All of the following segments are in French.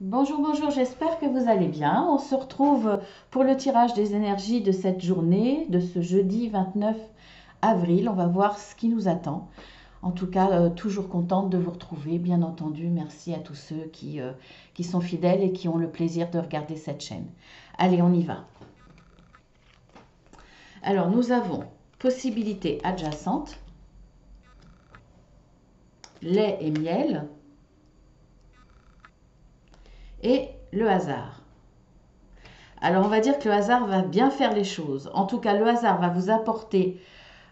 Bonjour, bonjour, j'espère que vous allez bien. On se retrouve pour le tirage des énergies de cette journée, de ce jeudi 29 avril. On va voir ce qui nous attend. En tout cas, toujours contente de vous retrouver, bien entendu. Merci à tous ceux qui sont fidèles et qui ont le plaisir de regarder cette chaîne. Allez, on y va. Alors, nous avons possibilités adjacentes, lait et miel et le hasard. Alors, on va dire que le hasard va bien faire les choses. En tout cas, le hasard va vous apporter,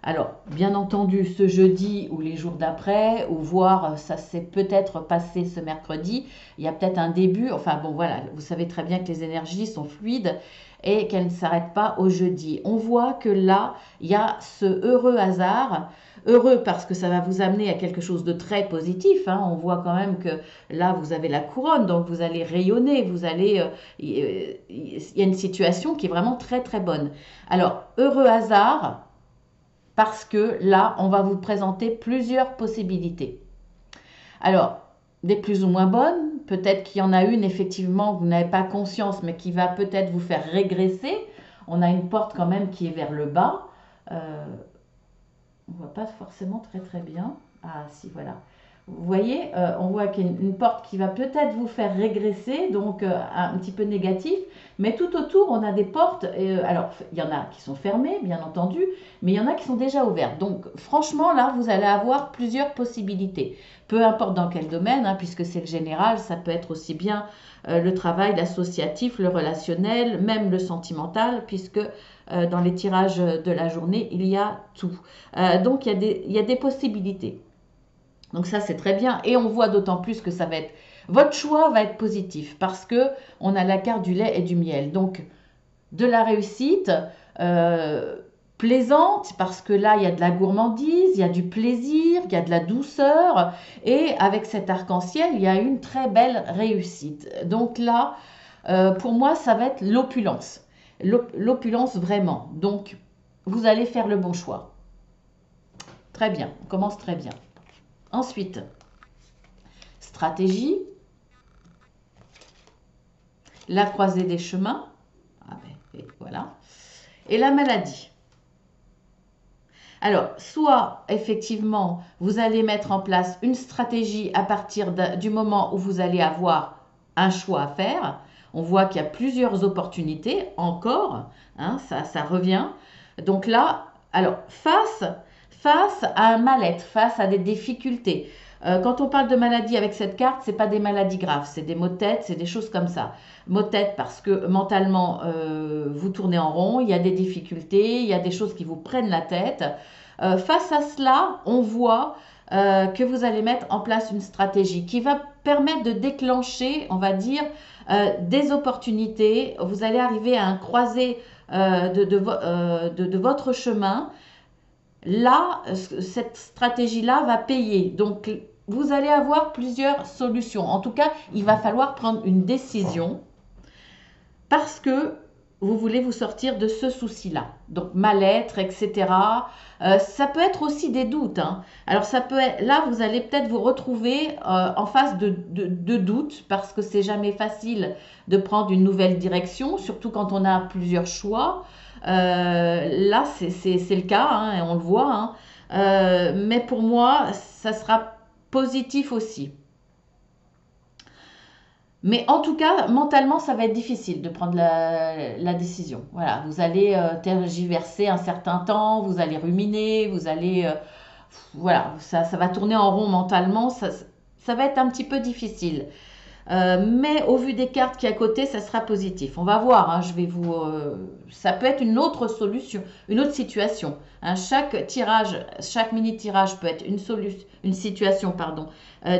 alors, bien entendu, ce jeudi ou les jours d'après, ou voire ça s'est peut-être passé ce mercredi, il y a peut-être un début. Enfin, bon, voilà, vous savez très bien que les énergies sont fluides et qu'elles ne s'arrêtent pas au jeudi. On voit que là, il y a ce heureux hasard. Heureux parce que ça va vous amener à quelque chose de très positif, hein. On voit quand même que là, vous avez la couronne, donc vous allez rayonner, vous allez, il y a une situation qui est vraiment très très bonne. Alors, heureux hasard, parce que là, on va vous présenter plusieurs possibilités. Alors, des plus ou moins bonnes, peut-être qu'il y en a une effectivement que vous n'avez pas conscience, mais qui va peut-être vous faire régresser. On a une porte quand même qui est vers le bas. On ne voit pas forcément très très bien. Ah si, voilà. Vous voyez, on voit qu'il y a une porte qui va peut-être vous faire régresser, donc un petit peu négatif, mais tout autour, on a des portes. Alors, il y en a qui sont fermées, bien entendu, mais il y en a qui sont déjà ouvertes. Donc, franchement, là, vous allez avoir plusieurs possibilités. Peu importe dans quel domaine, hein, puisque c'est le général, ça peut être aussi bien le travail, l'associatif, le relationnel, même le sentimental, puisque dans les tirages de la journée, il y a tout. Donc, il y a des possibilités. Donc ça, c'est très bien. Et on voit d'autant plus que ça va être... Votre choix va être positif parce que on a la carte du lait et du miel. Donc, de la réussite plaisante parce que là, il y a de la gourmandise, il y a du plaisir, il y a de la douceur. Et avec cet arc-en-ciel, il y a une très belle réussite. Donc là, pour moi, ça va être l'opulence. L'opulence vraiment. Donc, vous allez faire le bon choix. Très bien, on commence très bien. Ensuite, stratégie, la croisée des chemins, ah ben, et voilà, et la maladie. Alors, soit effectivement, vous allez mettre en place une stratégie à partir du moment où vous allez avoir un choix à faire. On voit qu'il y a plusieurs opportunités encore, hein, ça revient. Donc là, alors face à un mal-être, face à des difficultés. Quand on parle de maladie avec cette carte, c'est pas des maladies graves, c'est des maux de tête, c'est des choses comme ça. Maux de tête parce que mentalement vous tournez en rond, il y a des difficultés, il y a des choses qui vous prennent la tête. Face à cela, on voit que vous allez mettre en place une stratégie qui va permettre de déclencher, on va dire, des opportunités. Vous allez arriver à un croisé de votre chemin. Là, cette stratégie-là va payer. Donc, vous allez avoir plusieurs solutions. En tout cas, il va falloir prendre une décision parce que vous voulez vous sortir de ce souci-là. Donc, mal-être, etc. Ça peut être aussi des doutes, hein. Alors, ça peut être, là, vous allez peut-être vous retrouver en face de doutes parce que c'est jamais facile de prendre une nouvelle direction, surtout quand on a plusieurs choix. Là, c'est le cas, hein, et on le voit, hein. Mais pour moi, ça sera positif aussi. Mais en tout cas, mentalement, ça va être difficile de prendre la décision. Voilà, vous allez tergiverser un certain temps, vous allez ruminer, vous allez... voilà, ça va tourner en rond mentalement, ça va être un petit peu difficile. Mais au vu des cartes qui est à côté, ça sera positif. On va voir, hein, je vais vous, ça peut être une autre solution, une autre situation, hein. Chaque tirage, chaque mini tirage peut être une situation, pardon,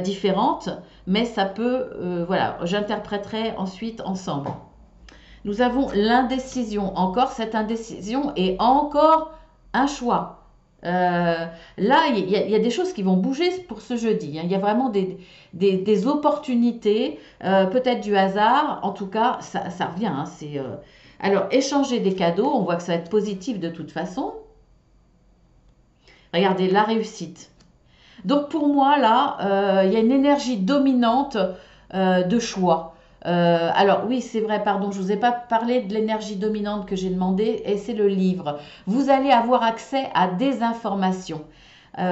différente, mais ça peut, voilà, j'interpréterai ensuite ensemble. Nous avons l'indécision. Encore cette indécision et encore un choix. Là, il y a des choses qui vont bouger pour ce jeudi, hein. Il y a vraiment des opportunités, peut-être du hasard. En tout cas, ça revient, hein. Alors, échanger des cadeaux, on voit que ça va être positif de toute façon. Regardez, la réussite. Donc, pour moi, là, il y a une énergie dominante de choix. Alors oui, c'est vrai, pardon, je vous ai pas parlé de l'énergie dominante que j'ai demandé, et c'est le livre. Vous allez avoir accès à des informations.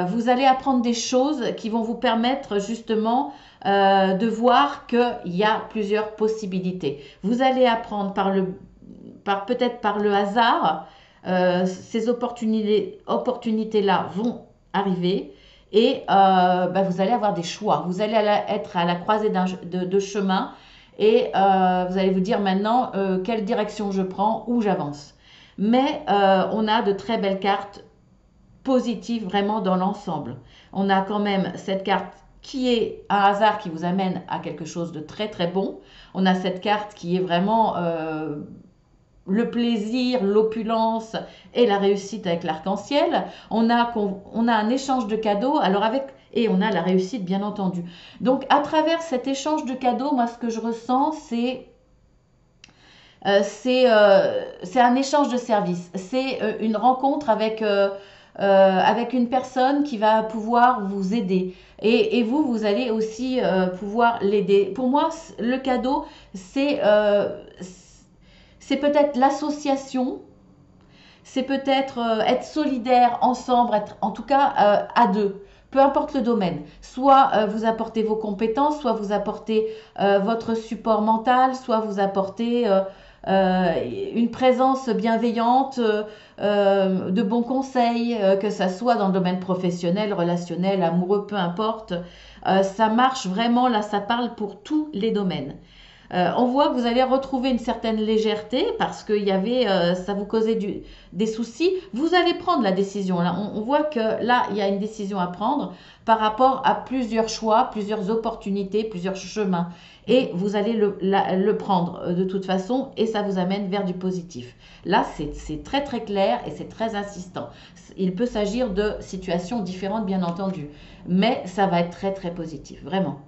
Vous allez apprendre des choses qui vont vous permettre justement de voir qu'il y a plusieurs possibilités. Vous allez apprendre peut-être par le hasard, ces opportunités-là vont arriver et bah, vous allez avoir des choix. Vous allez être à la croisée de chemin et vous allez vous dire maintenant quelle direction je prends, où j'avance. Mais on a de très belles cartes positives vraiment dans l'ensemble. On a quand même cette carte qui est un hasard qui vous amène à quelque chose de très très bon. On a cette carte qui est vraiment le plaisir, l'opulence et la réussite avec l'arc-en-ciel. On a un échange de cadeaux, et on a la réussite bien entendu. Donc à travers cet échange de cadeaux, moi ce que je ressens, c'est un échange de services. C'est une rencontre avec une personne qui va pouvoir vous aider. Et vous, vous allez aussi pouvoir l'aider. Pour moi, le cadeau, c'est peut-être l'association, c'est peut-être être solidaire ensemble, être en tout cas à deux. Peu importe le domaine, soit vous apportez vos compétences, soit vous apportez votre support mental, soit vous apportez une présence bienveillante, de bons conseils, que ça soit dans le domaine professionnel, relationnel, amoureux, peu importe. Ça marche vraiment, là ça parle pour tous les domaines. On voit que vous allez retrouver une certaine légèreté parce que ça vous causait des soucis. Vous allez prendre la décision. Là, on voit que là, il y a une décision à prendre par rapport à plusieurs choix, plusieurs opportunités, plusieurs chemins. Et vous allez le prendre de toute façon et ça vous amène vers du positif. Là, c'est très très clair et c'est très insistant. Il peut s'agir de situations différentes, bien entendu, mais ça va être très très positif, vraiment.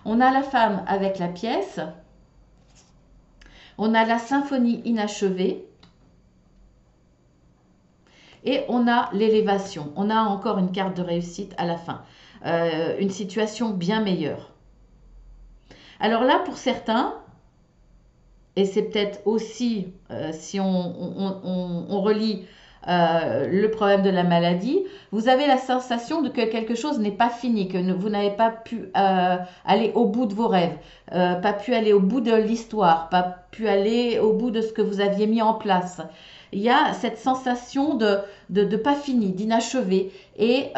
On a la femme avec la pièce. On a la symphonie inachevée et on a l'élévation. On a encore une carte de réussite à la fin. Une situation bien meilleure. Alors là, pour certains, et c'est peut-être aussi, si on relie le problème de la maladie, vous avez la sensation que quelque chose n'est pas fini, que vous n'avez pas pu aller au bout de vos rêves, pas pu aller au bout de l'histoire, pas pu aller au bout de ce que vous aviez mis en place. Il y a cette sensation de pas fini, d'inachevé, et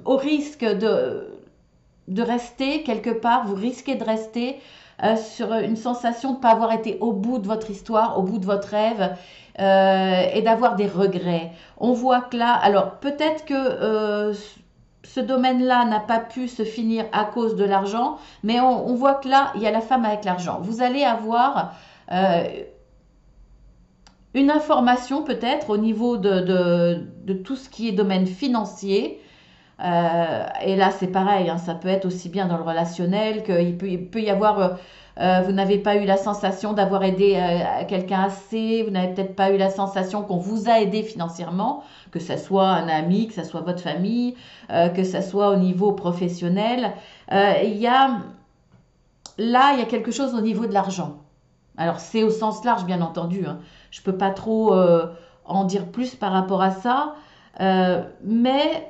au risque de rester quelque part, vous risquez de rester sur une sensation de ne pas avoir été au bout de votre histoire, au bout de votre rêve, et d'avoir des regrets. On voit que là, alors peut-être que ce domaine-là n'a pas pu se finir à cause de l'argent, mais on voit que là, il y a la femme avec l'argent. Vous allez avoir une information peut-être au niveau de tout ce qui est domaine financier. Et là, c'est pareil, hein, ça peut être aussi bien dans le relationnel qu'il peut y avoir, vous n'avez pas eu la sensation d'avoir aidé quelqu'un assez, vous n'avez peut-être pas eu la sensation qu'on vous a aidé financièrement, que ce soit un ami, que ce soit votre famille, que ce soit au niveau professionnel. Là, il y a quelque chose au niveau de l'argent. Alors, c'est au sens large, bien entendu, hein. Je ne peux pas trop en dire plus par rapport à ça, mais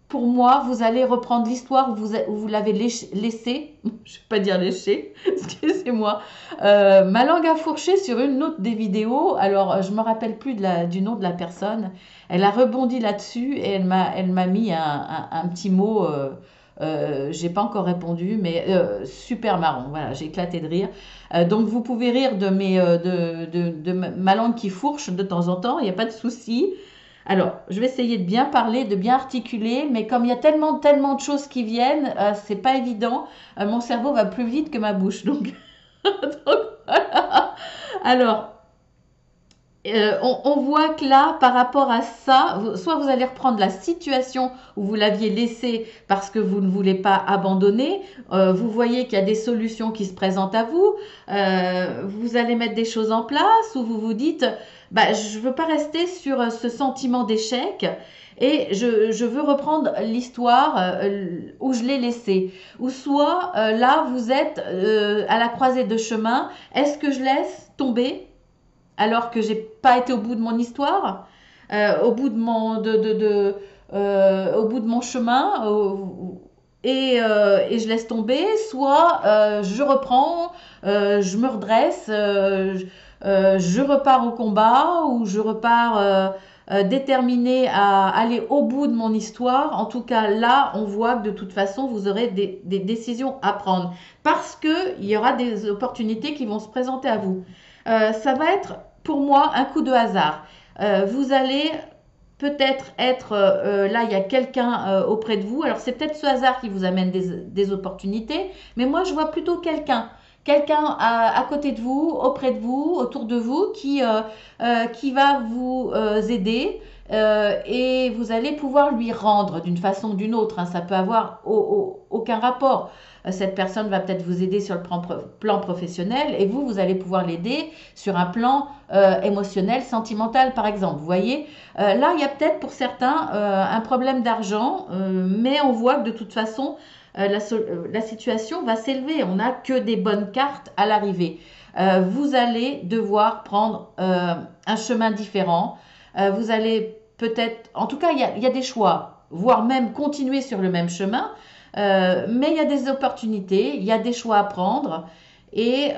pour moi, vous allez reprendre l'histoire où vous l'avez laissé, je ne vais pas dire léché, excusez-moi, ma langue a fourché sur une autre des vidéos, alors je ne me rappelle plus du nom de la personne, elle a rebondi là-dessus et elle m'a mis un petit mot, j'ai pas encore répondu, mais super marrant, voilà, j'ai éclaté de rire. Donc vous pouvez rire de ma langue qui fourche de temps en temps, il n'y a pas de souci. Alors, je vais essayer de bien parler, de bien articuler, mais comme il y a tellement, tellement de choses qui viennent, c'est pas évident. Mon cerveau va plus vite que ma bouche, donc, donc voilà. Alors, On voit que là, par rapport à ça, soit vous allez reprendre la situation où vous l'aviez laissée parce que vous ne voulez pas abandonner, vous voyez qu'il y a des solutions qui se présentent à vous, vous allez mettre des choses en place ou vous vous dites, bah, je ne veux pas rester sur ce sentiment d'échec et je veux reprendre l'histoire où je l'ai laissée. Ou soit là, vous êtes à la croisée de chemin, est-ce que je laisse tomber alors que j'ai pas été au bout de mon histoire, au bout de au bout de mon chemin, et je laisse tomber, soit je reprends, je me redresse, je repars au combat ou je repars déterminée à aller au bout de mon histoire. En tout cas, là, on voit que de toute façon, vous aurez des décisions à prendre parce qu'il y aura des opportunités qui vont se présenter à vous. Ça va être pour moi un coup de hasard. Vous allez peut-être être, là, il y a quelqu'un auprès de vous. Alors c'est peut-être ce hasard qui vous amène des opportunités, mais moi je vois plutôt quelqu'un à côté de vous, auprès de vous, autour de vous, qui va vous aider et vous allez pouvoir lui rendre d'une façon ou d'une autre, hein. Ça peut avoir aucun rapport. Cette personne va peut-être vous aider sur le plan professionnel et vous allez pouvoir l'aider sur un plan émotionnel, sentimental par exemple. Vous voyez, là, il y a peut-être pour certains un problème d'argent, mais on voit que de toute façon, la situation va s'élever. On n'a que des bonnes cartes à l'arrivée. Vous allez devoir prendre un chemin différent. Vous allez peut-être, en tout cas, il y a des choix, voire même continuer sur le même chemin. Mais il y a des opportunités, il y a des choix à prendre et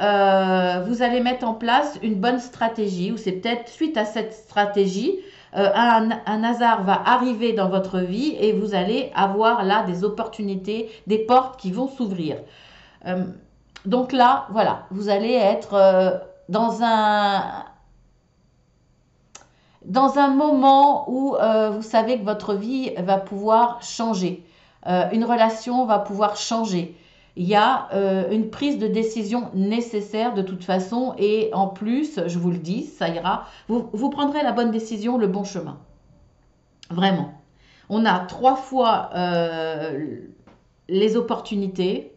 vous allez mettre en place une bonne stratégie ou c'est peut-être suite à cette stratégie, un hasard va arriver dans votre vie et vous allez avoir là des opportunités, des portes qui vont s'ouvrir. Euh, donc là, voilà, vous allez être dans un moment où vous savez que votre vie va pouvoir changer. Une relation va pouvoir changer. Il y a une prise de décision nécessaire de toute façon et en plus, je vous le dis, ça ira. Vous prendrez la bonne décision, le bon chemin. Vraiment. On a 3 fois les opportunités.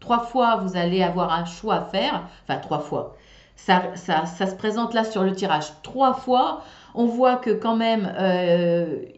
3 fois, vous allez avoir un choix à faire. Enfin, 3 fois. Ça se présente là sur le tirage 3 fois. On voit que quand même,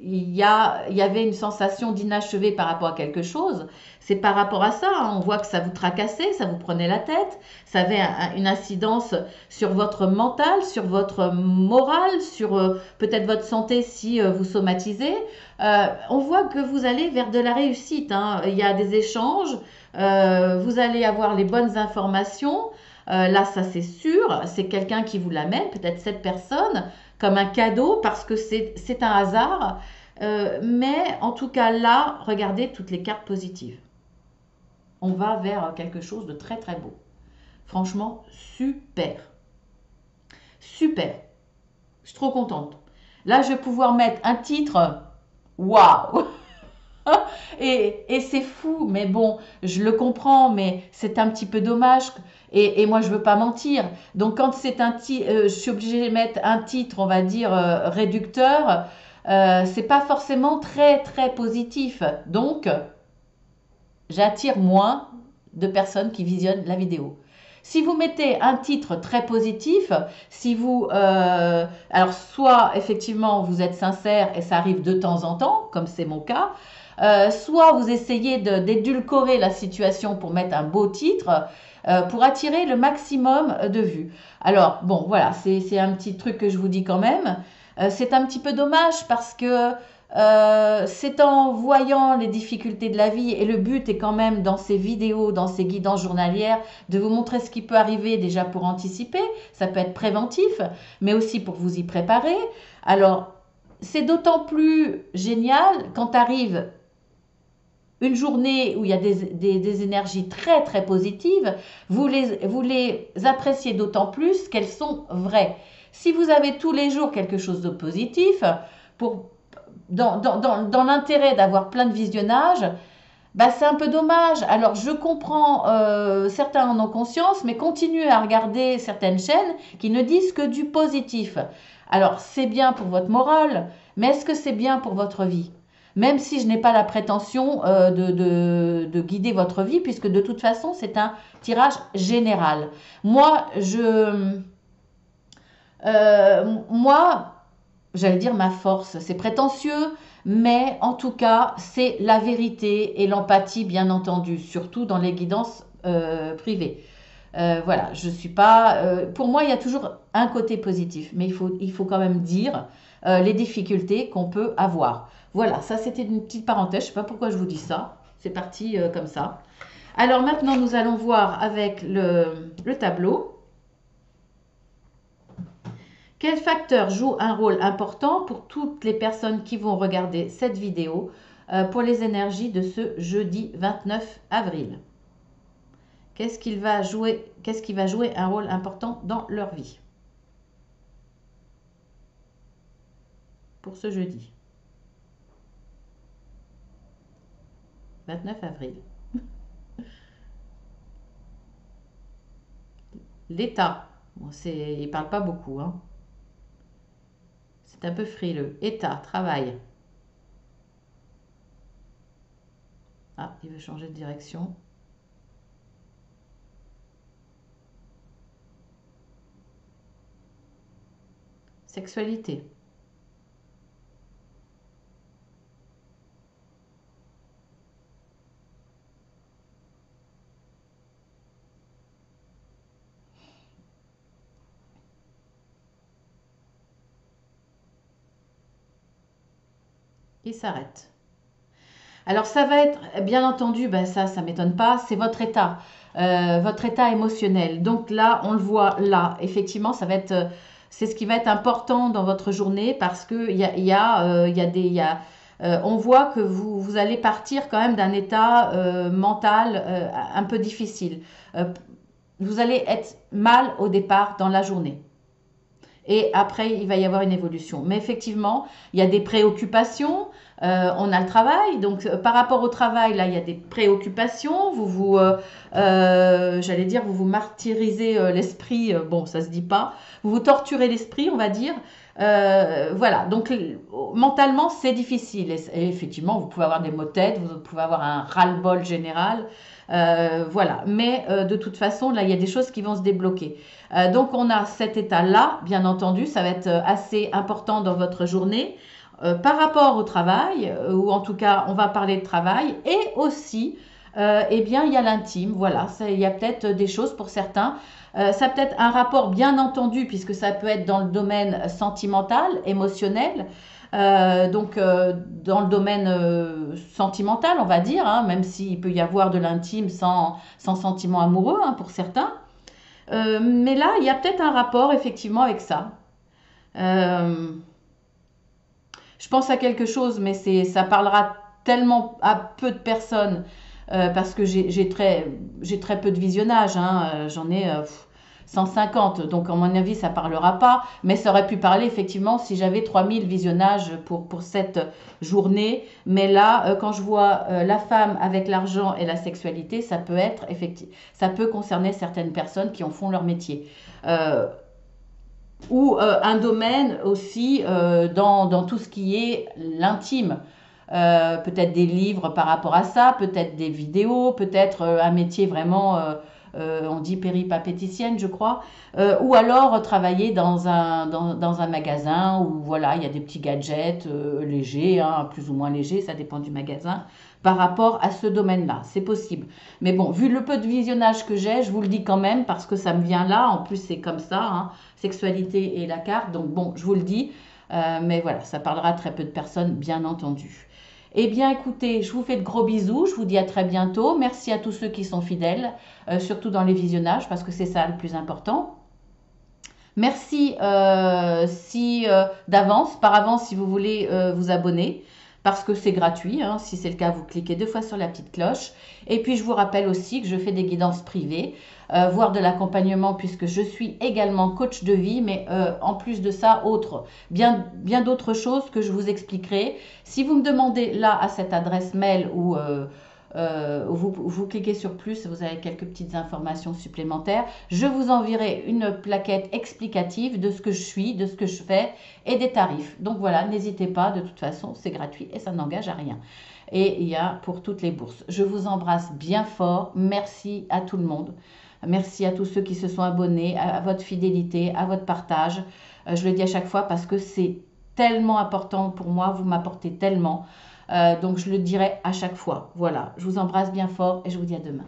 il y avait une sensation d'inachevé par rapport à quelque chose. C'est par rapport à ça, hein. On voit que ça vous tracassait, ça vous prenait la tête. Ça avait une incidence sur votre mental, sur votre morale, sur peut-être votre santé si vous somatisez. On voit que vous allez vers de la réussite, hein. Il y a des échanges, vous allez avoir les bonnes informations. Là, ça c'est sûr, c'est quelqu'un qui vous l'amène, peut-être cette personne, comme un cadeau, parce que c'est un hasard. Mais en tout cas, là, regardez toutes les cartes positives. On va vers quelque chose de très très beau. Franchement, super. Super. Je suis trop contente. Là, je vais pouvoir mettre un titre. Waouh! Et c'est fou, mais bon, je le comprends, mais c'est un petit peu dommage. Et moi, je veux pas mentir. Donc, quand c'est je suis obligée de mettre un titre, on va dire, réducteur, c'est pas forcément très, très positif. Donc, j'attire moins de personnes qui visionnent la vidéo. Si vous mettez un titre très positif, si vous, alors soit effectivement vous êtes sincère et ça arrive de temps en temps, comme c'est mon cas, soit vous essayez d'édulcorer la situation pour mettre un beau titre, pour attirer le maximum de vues. Alors bon, voilà, c'est un petit truc que je vous dis quand même. C'est un petit peu dommage parce que c'est en voyant les difficultés de la vie et le but est quand même dans ces vidéos, dans ces guidances journalières, de vous montrer ce qui peut arriver déjà pour anticiper. Ça peut être préventif, mais aussi pour vous y préparer. Alors, c'est d'autant plus génial quand arrive une journée où il y a des énergies très très positives, vous les appréciez d'autant plus qu'elles sont vraies. Si vous avez tous les jours quelque chose de positif, dans l'intérêt d'avoir plein de visionnages, Bah, c'est un peu dommage. Alors, je comprends, certains en ont conscience, mais continuez à regarder certaines chaînes qui ne disent que du positif. Alors, c'est bien pour votre morale, mais est-ce que c'est bien pour votre vie? Même si je n'ai pas la prétention de guider votre vie, puisque de toute façon, c'est un tirage général. Moi, moi, j'allais dire ma force, c'est prétentieux, mais en tout cas, c'est la vérité et l'empathie, bien entendu, surtout dans les guidances privées. Voilà, je suis pas. Pour moi, il y a toujours un côté positif, mais il faut quand même dire les difficultés qu'on peut avoir. Voilà, ça c'était une petite parenthèse. Je ne sais pas pourquoi je vous dis ça. C'est parti comme ça. Alors maintenant, nous allons voir avec le tableau. Quel facteur joue un rôle important pour toutes les personnes qui vont regarder cette vidéo pour les énergies de ce jeudi 29 avril? Qu'est-ce qui va jouer un rôle important dans leur vie pour ce jeudi 29 avril? L'État, bon, il ne parle pas beaucoup, hein. C'est un peu frileux. État, travail. Ah, il veut changer de direction. Sexualité. Il s'arrête. Alors ça va être, bien entendu, ben ça m'étonne pas, c'est votre état émotionnel. Donc là, on le voit là, effectivement, c'est ce qui va être important dans votre journée parce que on voit que vous allez partir quand même d'un état mental un peu difficile. Euh, vous allez être mal au départ dans la journée. Et après, il va y avoir une évolution. Mais effectivement, il y a des préoccupations. On a le travail. Donc, par rapport au travail, là, il y a des préoccupations. J'allais dire, vous vous martyrisez l'esprit. Bon, ça se dit pas. Vous vous torturez l'esprit, on va dire. Voilà. Donc, mentalement, c'est difficile. Et effectivement, vous pouvez avoir des maux de tête. Vous pouvez avoir un ras-le-bol général. Voilà. Mais de toute façon, là, il y a des choses qui vont se débloquer. Donc on a cet état-là, bien entendu, ça va être assez important dans votre journée par rapport au travail, ou en tout cas on va parler de travail, et aussi, eh bien il y a l'intime, voilà, il y a peut-être des choses pour certains. Ça peut être un rapport, bien entendu, puisque ça peut être dans le domaine sentimental, émotionnel, dans le domaine sentimental, on va dire, hein, même s'il peut y avoir de l'intime sans sentiment amoureux hein, pour certains. Mais là, il y a peut-être un rapport effectivement avec ça. Euh, je pense à quelque chose, mais ça parlera tellement à peu de personnes parce que j'ai très peu de visionnage. Hein, j'en ai 150, donc à mon avis, ça parlera pas. Mais ça aurait pu parler effectivement si j'avais 3000 visionnages pour cette journée. Mais là, quand je vois la femme avec l'argent et la sexualité, ça peut être effectivement, ça peut concerner certaines personnes qui en font leur métier. Euh, ou un domaine aussi dans tout ce qui est l'intime. Peut-être des livres par rapport à ça, peut-être des vidéos, peut-être un métier vraiment, on dit péripapéticienne, je crois, ou alors travailler dans un magasin où voilà, il y a des petits gadgets légers, hein, plus ou moins légers, ça dépend du magasin, par rapport à ce domaine-là. C'est possible. Mais bon, vu le peu de visionnage que j'ai, je vous le dis quand même parce que ça me vient là. En plus, c'est comme ça, hein, sexualité et la carte. Donc bon, je vous le dis. Mais voilà, ça parlera à très peu de personnes, bien entendu. Eh bien, écoutez, je vous fais de gros bisous. Je vous dis à très bientôt. Merci à tous ceux qui sont fidèles, surtout dans les visionnages, parce que c'est ça le plus important. Merci d'avance, par avance, si vous voulez vous abonner parce que c'est gratuit. Hein. Si c'est le cas, vous cliquez 2 fois sur la petite cloche. Et puis, je vous rappelle aussi que je fais des guidances privées, voire de l'accompagnement, puisque je suis également coach de vie, mais en plus de ça, bien d'autres choses que je vous expliquerai. Si vous me demandez là, à cette adresse mail ou vous cliquez sur plus, vous avez quelques petites informations supplémentaires. Je vous enverrai une plaquette explicative de ce que je suis, de ce que je fais et des tarifs. Donc voilà, n'hésitez pas, de toute façon, c'est gratuit et ça n'engage à rien. Et il y a pour toutes les bourses. Je vous embrasse bien fort. Merci à tout le monde. Merci à tous ceux qui se sont abonnés, à votre fidélité, à votre partage. Je le dis à chaque fois parce que c'est tellement important pour moi, vous m'apportez tellement. Donc je le dirai à chaque fois. Voilà, je vous embrasse bien fort et je vous dis à demain.